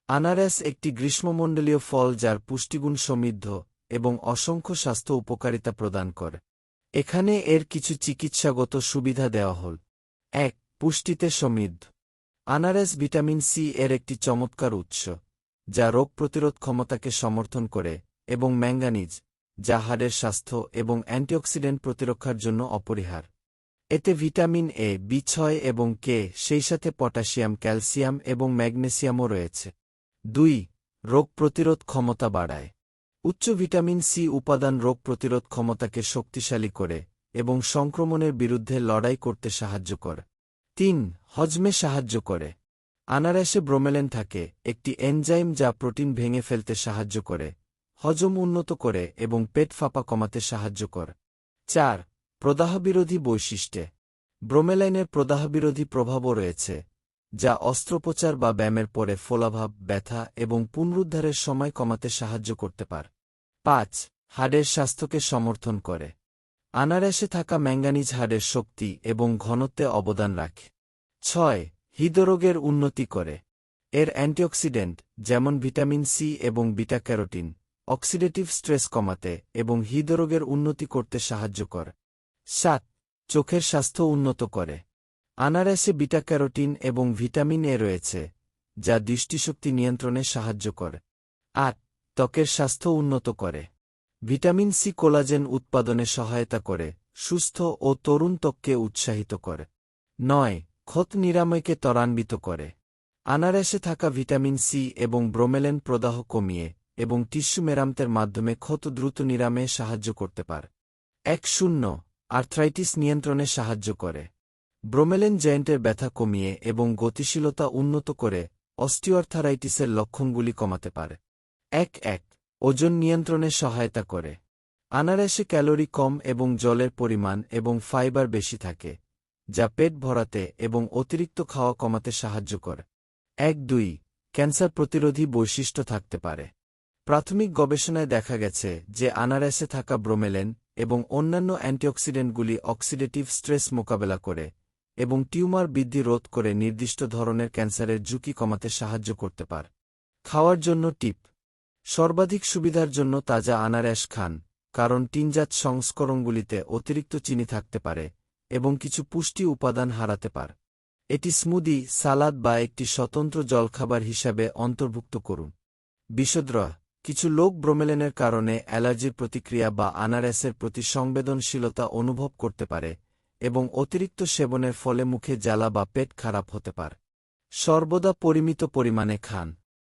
আনারস একটি গ্রীষ্মমণ্ডলীয় ফল যার পুষ্টিগুণ সমৃদ্ধ এবং অসংখ্য স্বাস্থ্য উপকারিতা প্রদান করে। এখানে এর কিছু চিকিৎসাগত সুবিধা দেওয়া হল। ১. পুষ্টিতে সমৃদ্ধ। আনারস ভিটামিন সি এর একটি চমৎকার উৎস, যা রোগ প্রতিরোধ ক্ষমতাকে সমর্থন করে, এবং ম্যাঙ্গানিজ, যা হাড়ের স্বাস্থ্য এবং অ্যান্টিঅক্সিডেন্ট প্রতিরক্ষার জন্য অপরিহার্য। এতে ভিটামিন এ, বি6 এবং কে, সেইসাথে পটাশিয়াম, ক্যালসিয়াম এবং ম্যাগনেসিয়ামও রয়েছে। ২. রোগ প্রতিরোধ ক্ষমতা বাড়ায়। উচ্চ ভিটামিন সি উপাদান রোগ প্রতিরোধ ক্ষমতাকে শক্তিশালী করে এবং সংক্রমণের বিরুদ্ধে লড়াই করতে সাহায্য করে। ৩. হজমে সাহায্য করে। আনারসে ব্রোমেলিন থাকে, একটি এনজাইম যা প্রোটিন ভেঙে ফেলতে সাহায্য করে, হজম উন্নত করে এবং পেট ফাঁপা কমাতে সাহায্য করে। ৪. প্রদাহবিরোধী বৈশিষ্ট্যে। ব্রোমেলাইনের প্রদাহবিরোধী প্রভাবও রয়েছে, যা অস্ত্রোপচার বা ব্যায়ামের পরে ফোলাভাব, ব্যথা এবং পুনরুদ্ধারের সময় কমাতে সাহায্য করতে পারে। ৫. হাড়ের স্বাস্থ্যকে সমর্থন করে। আনারসে থাকা ম্যাঙ্গানিজ হাড়ের শক্তি এবং ঘনত্বে অবদান রাখে। ৬. হৃদরোগের উন্নতি করে। এর অ্যান্টিঅক্সিডেন্ট, যেমন ভিটামিন সি এবং বিটা ক্যারোটিন, অক্সিডেটিভ স্ট্রেস কমাতে এবং হৃদরোগের উন্নতি করতে সাহায্য করে। ৭. চোখের স্বাস্থ্য উন্নত করে। আনারসে বিটা ক্যারোটিন এবং ভিটামিন এ রয়েছে, যা দৃষ্টিশক্তি নিয়ন্ত্রণে সাহায্য করে। ৮. ত্বকের স্বাস্থ্য উন্নত করে। ভিটামিন সি কোলাজেন উৎপাদনে সহায়তা করে, সুস্থ ও তরুণ ত্বককে উৎসাহিত করে। ৯. ক্ষত নিরাময়কে ত্বরান্বিত করে। আনারসে থাকা ভিটামিন সি এবং ব্রোমেলিন প্রদাহ কমিয়ে এবং টিস্যু মেরামতের মাধ্যমে ক্ষত দ্রুত নিরাময়ে সাহায্য করতে পারে। ১. আর্থ্রাইটিস নিয়ন্ত্রণে সাহায্য করে। ব্রোমেলিন জয়েন্টের ব্যথা কমিয়ে এবং গতিশীলতা উন্নত করে অস্টিওআর্থারাইটিসের লক্ষণগুলি কমাতে পারে। ১. ওজন নিয়ন্ত্রণে সহায়তা করে। আনারসে ক্যালোরি কম এবং জলের পরিমাণ এবং ফাইবার বেশি থাকে, যা পেট ভরাতে এবং অতিরিক্ত খাওয়া কমাতে সাহায্য করে। ১. ক্যান্সার প্রতিরোধী বৈশিষ্ট্য থাকতে পারে। প্রাথমিক গবেষণায় দেখা গেছে যে আনারসে থাকা ব্রোমেলিন এবং অন্যান্য অ্যান্টিঅক্সিডেন্টগুলি অক্সিডেটিভ স্ট্রেস মোকাবেলা করে এবং টিউমার বৃদ্ধি রোধ করে নির্দিষ্ট ধরনের ক্যান্সারের ঝুঁকি কমাতে সাহায্য করতে পারে। খাওয়ার জন্য টিপ। সর্বাধিক সুবিধার জন্য তাজা আনারস খান, কারণ টিনজাত সংস্করণগুলিতে অতিরিক্ত চিনি থাকতে পারে এবং কিছু পুষ্টি উপাদান হারাতে পারে। এটি স্মুদি, সালাদ বা একটি স্বতন্ত্র জলখাবার হিসাবে অন্তর্ভুক্ত করুন। বিশদরা, কিছু লোক ব্রোমেলিনের কারণে অ্যালার্জির প্রতিক্রিয়া বা আনারসের প্রতি সংবেদনশীলতা অনুভব করতে পারে এবং অতিরিক্ত সেবনের ফলে মুখে জ্বালা বা পেট খারাপ হতে পারে। সর্বদা পরিমিত পরিমাণে খান।